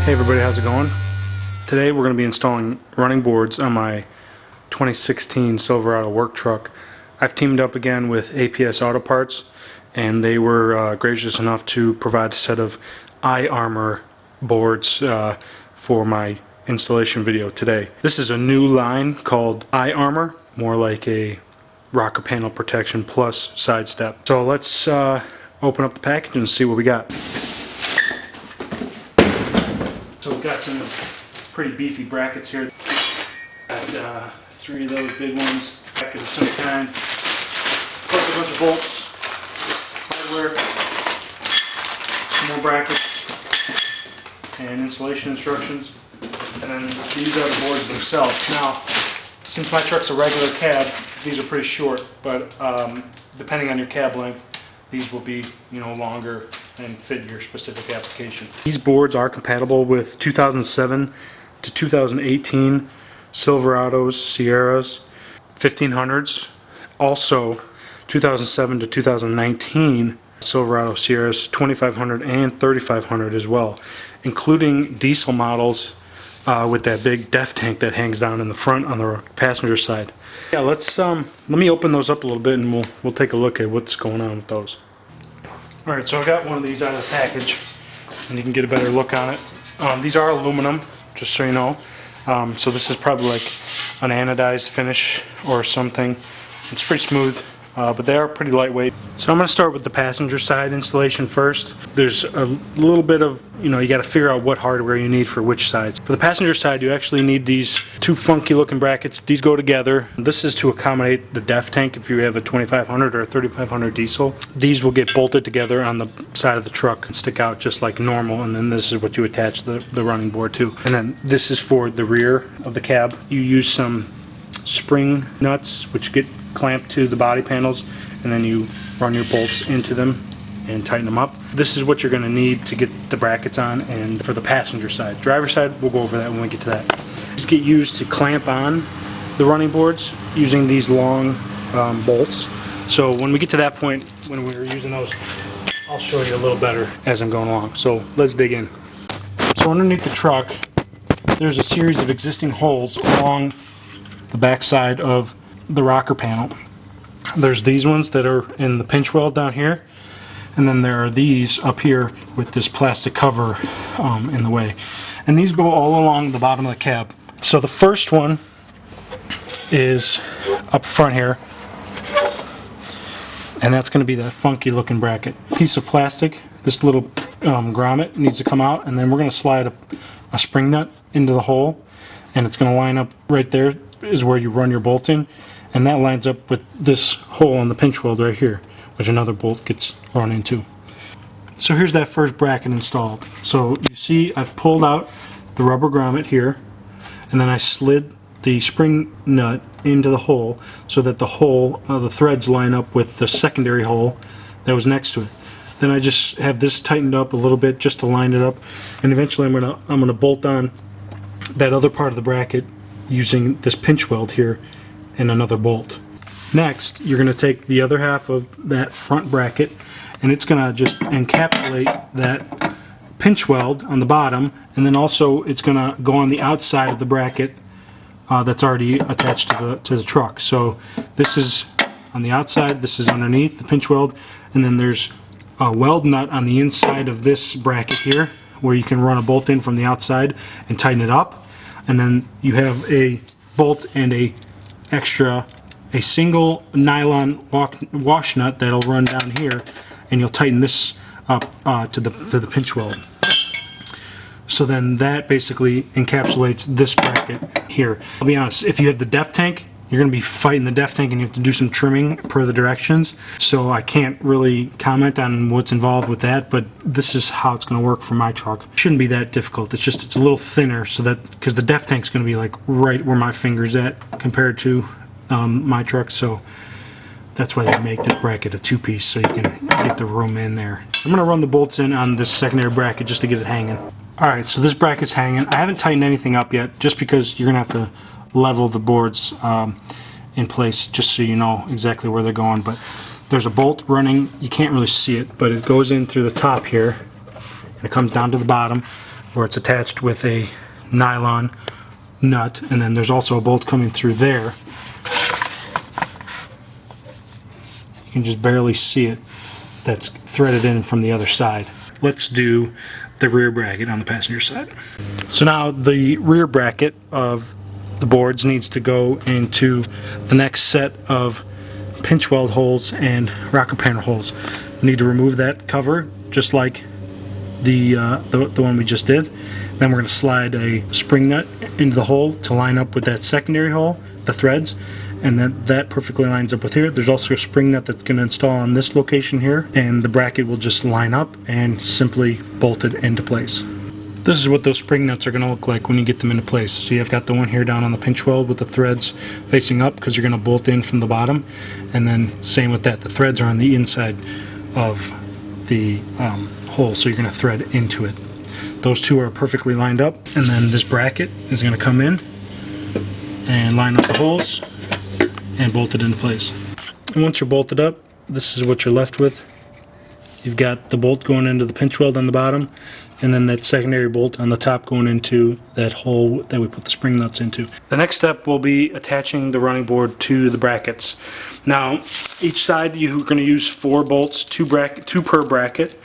Hey everybody, how's it going? Today we're going to be installing running boards on my 2016 Silverado work truck. I've teamed up again with APS Auto Parts, and they were gracious enough to provide a set of iArmor boards for my installation video today. This is a new line called iArmor, more like a rocker panel protection plus sidestep. So let's open up the package and see what we got. So we've got some pretty beefy brackets here. Got 3 of those big ones, brackets of some kind, plus a bunch of bolts, hardware, some more brackets, and installation instructions. And then these are the boards themselves. Now, since my truck's a regular cab, these are pretty short, but depending on your cab length, these will be, longer and fit your specific application. These boards are compatible with 2007 to 2018 Silverados, Sierras, 1500s, also 2007 to 2019 Silverado Sierras 2500 and 3500 as well, including diesel models with that big def tank that hangs down in the front on the passenger side. Yeah, let me open those up a little bit and we'll take a look at what's going on with those. Alright, so I got one of these out of the package and you can get a better look on it. These are aluminum, just so you know. So this is probably like an anodized finish or something. It's pretty smooth, but they are pretty lightweight. So I'm going to start with the passenger side installation first. There's a little bit of, you got to figure out what hardware you need for which sides. For the passenger side, you actually need these 2 funky looking brackets. These go together. This is to accommodate the def tank if you have a 2500 or a 3500 diesel. These will get bolted together on the side of the truck and stick out just like normal, and then this is what you attach the running board to. And then this is for the rear of the cab. You use some spring nuts which get clamped to the body panels, and then you run your bolts into them and tighten them up. This is what you're going to need to get the brackets on, and for the passenger side. Driver side, we'll go over that when we get to that. These get used to clamp on the running boards using these long bolts. So when we get to that point, when we're using those, I'll show you a little better as I'm going along. So let's dig in. So underneath the truck, there's a series of existing holes along the back side of the rocker panel. There's these ones that are in the pinch weld down here, and then there are these up here with this plastic cover in the way, and these go all along the bottom of the cab. So the first one is up front here, and that's going to be that funky looking bracket. Piece of plastic, this little grommet needs to come out, and then we're going to slide a spring nut into the hole, and it's going to line up right there is where you run your bolt in, and that lines up with this hole on the pinch weld right here, which another bolt gets run into. So here's that first bracket installed. So you see I've pulled out the rubber grommet here, and then I slid the spring nut into the hole so that the hole, the threads line up with the secondary hole that was next to it. Then I just have this tightened up a little bit just to line it up, and eventually I'm gonna bolt on that other part of the bracket using this pinch weld here and another bolt. Next, you're going to take the other half of that front bracket, and it's going to just encapsulate that pinch weld on the bottom, and then also it's going to go on the outside of the bracket that's already attached to the truck. So this is on the outside, this is underneath the pinch weld, and then there's a weld nut on the inside of this bracket here where you can run a bolt in from the outside and tighten it up. And then you have a bolt and a single nylon wash nut that'll run down here, and you'll tighten this up to the pinch weld. So then that basically encapsulates this bracket here. I'll be honest, if you have the def tank, you're going to be fighting the def tank and you have to do some trimming per the directions. So I can't really comment on what's involved with that, but this is how it's going to work for my truck. It shouldn't be that difficult. It's just it's a little thinner, so that because the def tank's going to be like right where my finger's at compared to my truck. So that's why they make this bracket a 2-piece, so you can get the room in there. I'm going to run the bolts in on this secondary bracket just to get it hanging. Alright, so this bracket's hanging. I haven't tightened anything up yet, just because you're going to have to level the boards in place just so you know exactly where they're going. But there's a bolt running, you can't really see it, but it goes in through the top here and it comes down to the bottom, where it's attached with a nylon nut, and then there's also a bolt coming through there. You can just barely see it. That's threaded in from the other side. Let's do the rear bracket on the passenger side. So now the rear bracket of the boards needs to go into the next set of pinch weld holes and rocker panel holes. We need to remove that cover just like the one we just did. Then we're going to slide a spring nut into the hole to line up with that secondary hole, the threads, and then that perfectly lines up with here. There's also a spring nut that's going to install on this location here, and the bracket will just line up and simply bolt it into place. This is what those spring nuts are going to look like when you get them into place. So you've got the one here down on the pinch weld with the threads facing up because you're going to bolt in from the bottom, and then same with that. The threads are on the inside of the hole, so you're going to thread into it. Those two are perfectly lined up, and then this bracket is going to come in and line up the holes and bolt it into place. And once you're bolted up, this is what you're left with. You've got the bolt going into the pinch weld on the bottom, and then that secondary bolt on the top going into that hole that we put the spring nuts into. The next step will be attaching the running board to the brackets. Now, each side you're going to use 4 bolts, 2 per bracket,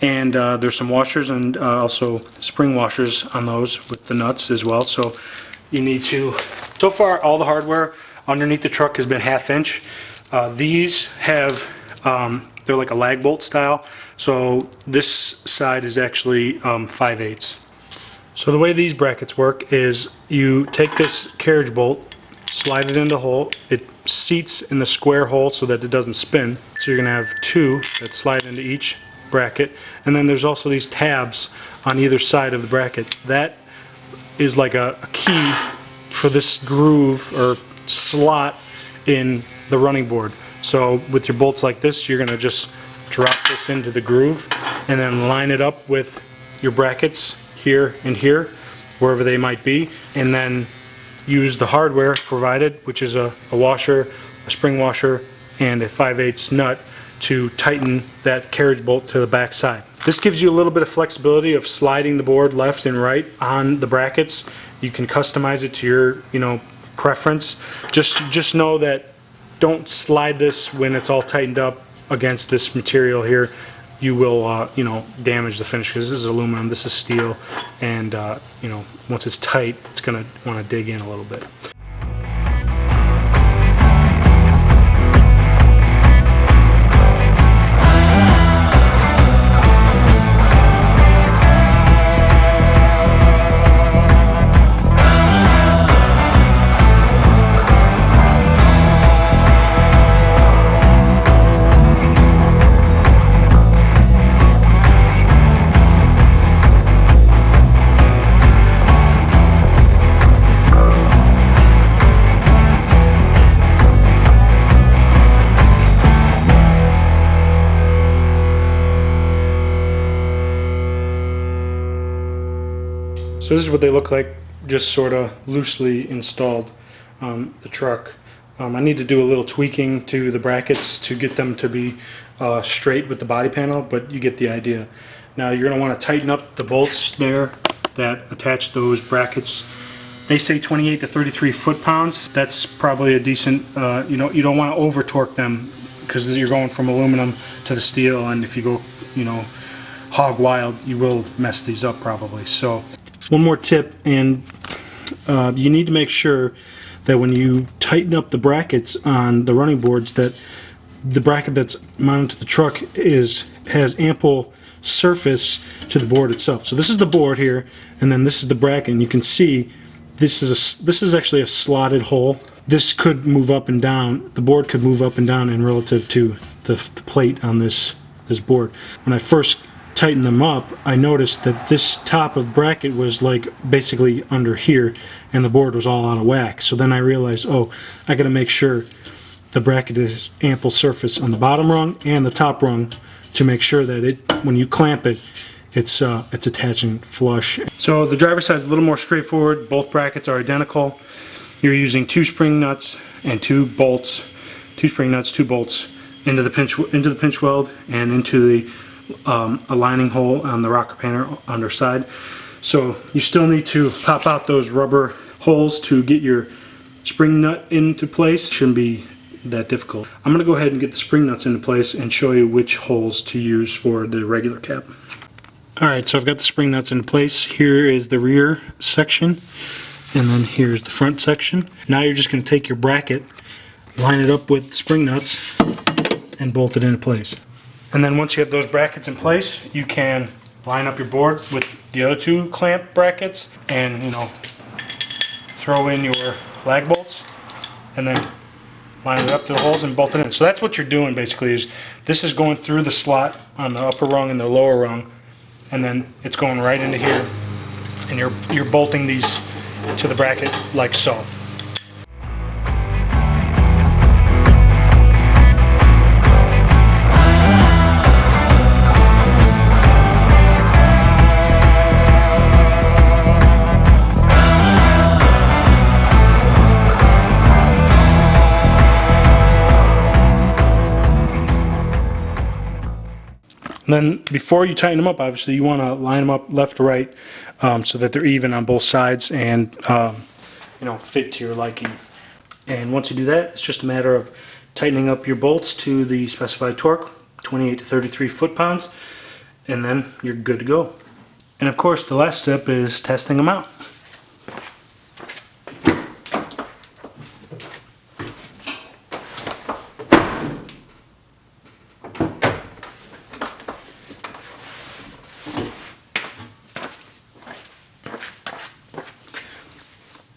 and there's some washers and also spring washers on those with the nuts as well. So you need to, so far all the hardware underneath the truck has been 1/2 inch. These have, they're like a lag bolt style, so this side is actually 5/8. So the way these brackets work is you take this carriage bolt, slide it in the hole, it seats in the square hole so that it doesn't spin. So you're going to have 2 that slide into each bracket, and then there's also these tabs on either side of the bracket. That is like a key for this groove or slot in the running board. So with your bolts like this, you're going to just drop this into the groove and then line it up with your brackets here and here, wherever they might be, and then use the hardware provided, which is a washer, a spring washer, and a 5/8 nut to tighten that carriage bolt to the back side. This gives you a little bit of flexibility of sliding the board left and right on the brackets. You can customize it to your, preference. Just know that don't slide this when it's all tightened up against this material here. You will, damage the finish because this is aluminum, this is steel, and once it's tight, it's going to want to dig in a little bit. So this is what they look like, just sort of loosely installed on the truck. I need to do a little tweaking to the brackets to get them to be straight with the body panel, but you get the idea. Now you're going to want to tighten up the bolts there that attach those brackets. They say 28 to 33 foot-pounds. That's probably a decent, you don't want to over torque them because you're going from aluminum to the steel, and if you go, hog wild, you will mess these up probably. So one more tip, and you need to make sure that when you tighten up the brackets on the running boards, that the bracket that's mounted to the truck has ample surface to the board itself. So this is the board here, and then this is the bracket, and you can see this is actually a slotted hole. This could move up and down. The board could move up and down in relative to the plate on this board. When I first tighten them up, I noticed that this top of bracket was like basically under here, and the board was all out of whack. So then I realized, oh, I gotta make sure the bracket is ample surface on the bottom rung and the top rung to make sure that when you clamp it, it's attaching flush. So the driver's side is a little more straightforward. Both brackets are identical. You're using 2 spring nuts and 2 bolts, 2 spring nuts, 2 bolts into the pinch weld and into the aligning hole on the rocker panel underside. So you still need to pop out those rubber holes to get your spring nut into place. Shouldn't be that difficult. I'm going to go ahead and get the spring nuts into place and show you which holes to use for the regular cap. Alright, so I've got the spring nuts in place. Here is the rear section, and then here's the front section. Now you're just going to take your bracket, line it up with the spring nuts, and bolt it into place. And then once you have those brackets in place, you can line up your board with the other two clamp brackets and, you know, throw in your lag bolts and then line it up to the holes and bolt it in. So that's what you're doing basically, is this is going through the slot on the upper rung and the lower rung, and then it's going right into here, and you're bolting these to the bracket like so. And then before you tighten them up, obviously you want to line them up left to right so that they're even on both sides and you know, fit to your liking. And once you do that, it's just a matter of tightening up your bolts to the specified torque, 28 to 33 foot-pounds, and then you're good to go. And of course, the last step is testing them out.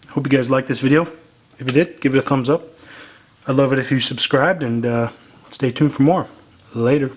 Hope you guys liked this video. If you did, give it a thumbs up. I'd love it if you subscribed, and stay tuned for more. Later.